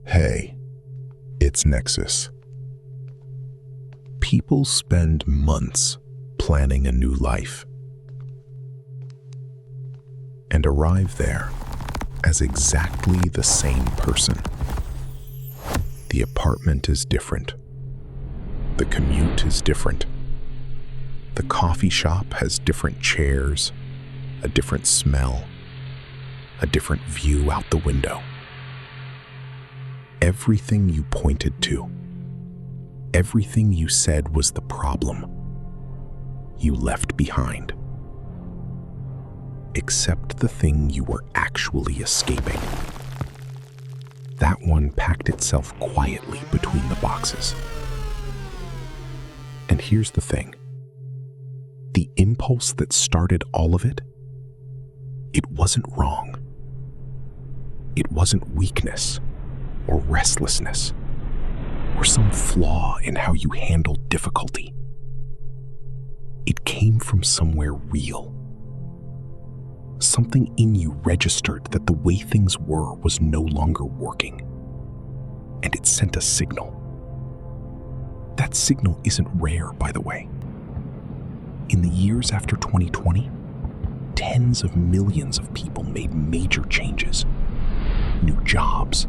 Hey, it's Nexus. People spend months planning a new life and arrive there as exactly the same person. The apartment is different. The commute is different. The coffee shop has different chairs, a different smell, a different view out the window. Everything you pointed to, everything you said was the problem, you left behind. Except the thing you were actually escaping. That one packed itself quietly between the boxes. And here's the thing. The impulse that started all of it, it wasn't wrong. It wasn't weakness or restlessness or some flaw in how you handled difficulty. It came from somewhere real. Something in you registered that the way things were was no longer working, and it sent a signal. That signal isn't rare, by the way. In the years after 2020, tens of millions of people made major changes. New jobs,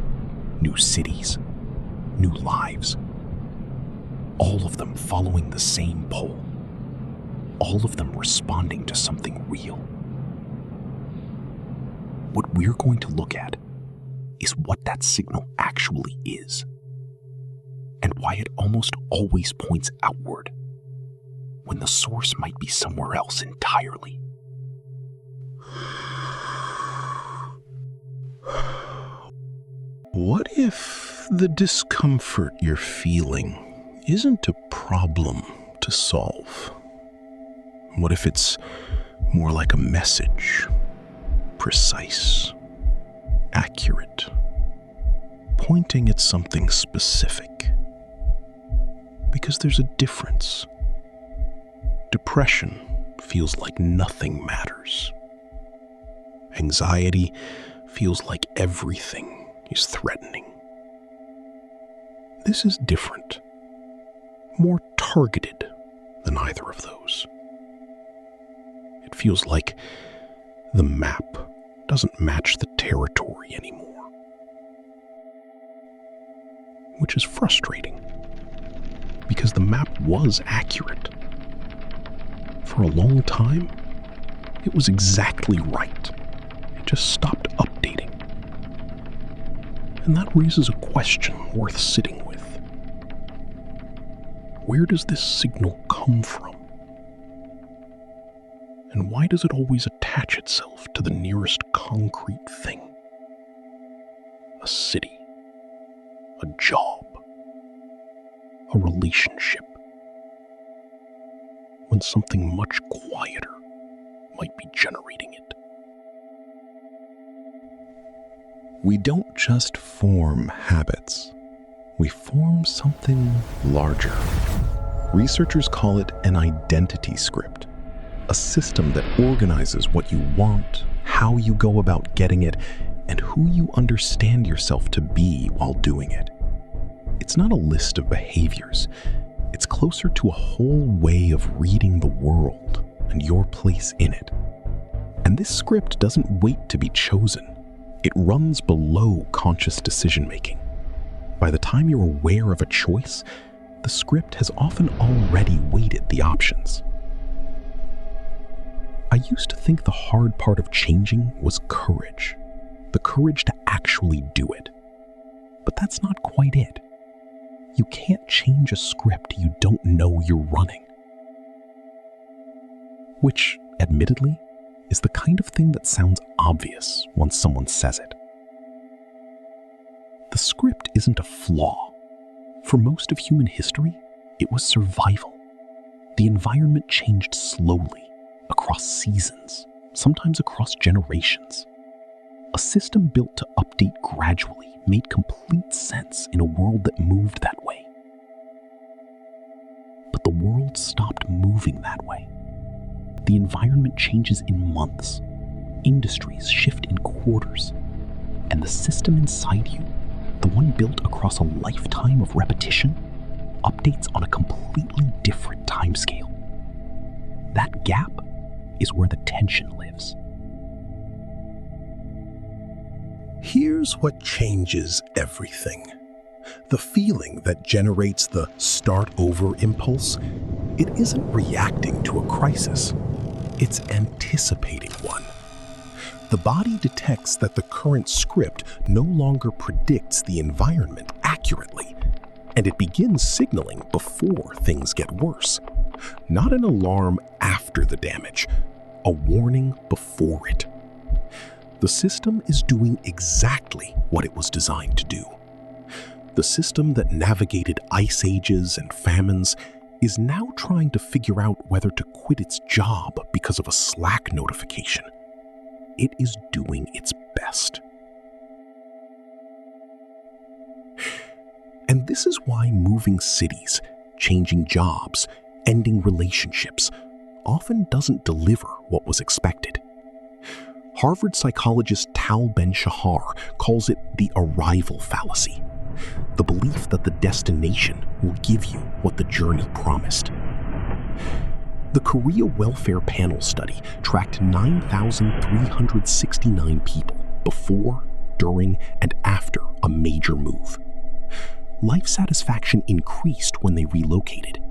new cities, new lives. All of them following the same pole. All of them responding to something real. What we're going to look at is what that signal actually is, and why it almost always points outward when the source might be somewhere else entirely. What if the discomfort you're feeling isn't a problem to solve? What if it's more like a message? Precise, accurate, pointing at something specific. Because there's a difference. Depression feels like nothing matters. Anxiety feels like everything is threatening. This is different, more targeted than either of those. It feels like the map doesn't match the territory anymore, which is frustrating because the map was accurate. For a long time, it was exactly right. It just stopped updating. And that raises a question worth sitting with. Where does this signal come from? And why does it always attach itself to the nearest concrete thing? A city, a job, a relationship, when something much quieter might be generating it. We don't just form habits. We form something larger. Researchers call it an identity script. A system that organizes what you want, how you go about getting it, and who you understand yourself to be while doing it. It's not a list of behaviors. It's closer to a whole way of reading the world and your place in it. And this script doesn't wait to be chosen. It runs below conscious decision-making. By the time you're aware of a choice, the script has often already weighted the options. I used to think the hard part of changing was courage, the courage to actually do it. But that's not quite it. You can't change a script you don't know you're running. Which, admittedly, is the kind of thing that sounds obvious once someone says it. The script isn't a flaw. For most of human history, it was survival. The environment changed slowly, across seasons, sometimes across generations. A system built to update gradually made complete sense in a world that moved that way. But the world stopped moving that way. The environment changes in months, industries shift in quarters, and the system inside you the one built across a lifetime of repetition, updates on a completely different timescale. That gap is where the tension lives. Here's what changes everything. The feeling that generates the start over impulse, it isn't reacting to a crisis. It's anticipating one. The body detects that the current script no longer predicts the environment accurately, and it begins signaling before things get worse. Not an alarm after the damage, a warning before it. The system is doing exactly what it was designed to do. The system that navigated ice ages and famines is now trying to figure out whether to quit its job because of a Slack notification. It is doing its best. And this is why moving cities, changing jobs, ending relationships often doesn't deliver what was expected. Harvard psychologist Tal Ben-Shahar calls it the arrival fallacy, the belief that the destination will give you what the journey promised. The Korea Welfare Panel study tracked 9,369 people before, during, and after a major move. Life satisfaction increased when they relocated,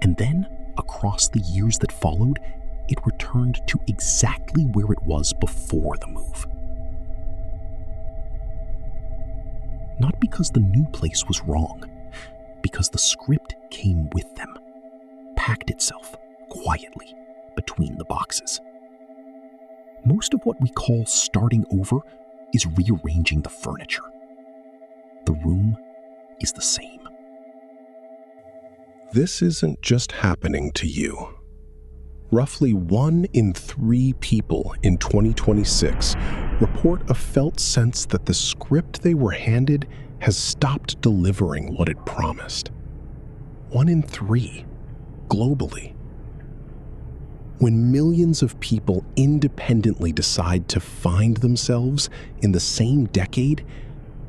and then, across the years that followed, it returned to exactly where it was before the move. Not because the new place was wrong, because the script came with them, packed itself quietly between the boxes. Most of what we call starting over is rearranging the furniture. The room is the same. This isn't just happening to you. Roughly 1 in 3 people in 2026 report a felt sense that the script they were handed has stopped delivering what it promised. 1 in 3, globally. When millions of people independently decide to find themselves in the same decade,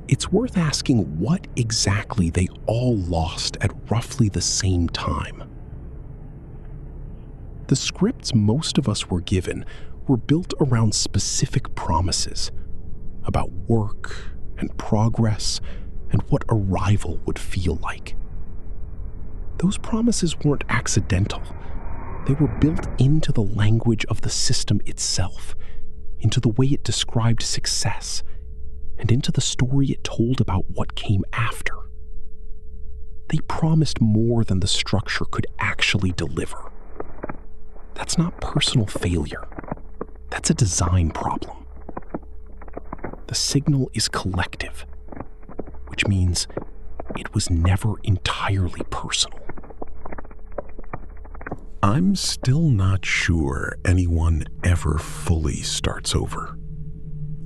it's worth asking what exactly they all lost at roughly the same time. The scripts most of us were given were built around specific promises about work and progress and what arrival would feel like. Those promises weren't accidental. They were built into the language of the system itself, into the way it described success, and into the story it told about what came after. They promised more than the structure could actually deliver. That's not personal failure. That's a design problem. The signal is collective, which means it was never entirely personal. I'm still not sure anyone ever fully starts over.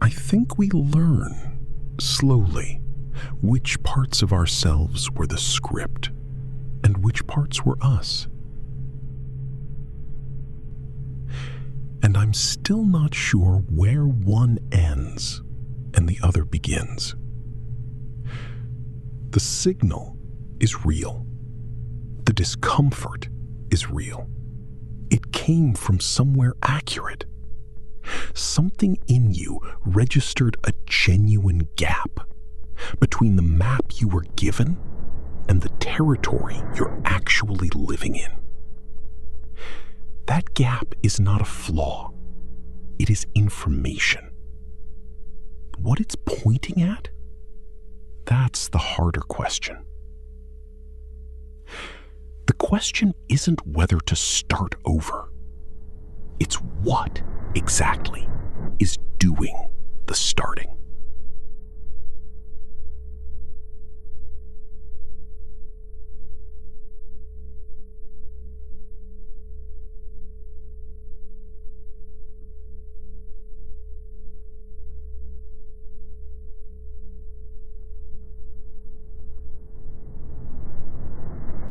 I think we learn, slowly, which parts of ourselves were the script and which parts were us. And I'm still not sure where one ends and the other begins. The signal is real. The discomfort is real. It came from somewhere accurate. Something in you registered a genuine gap between the map you were given and the territory you're actually living in. That gap is not a flaw. It is information. What it's pointing at? That's the harder question. The question isn't whether to start over. It's what exactly is doing the starting.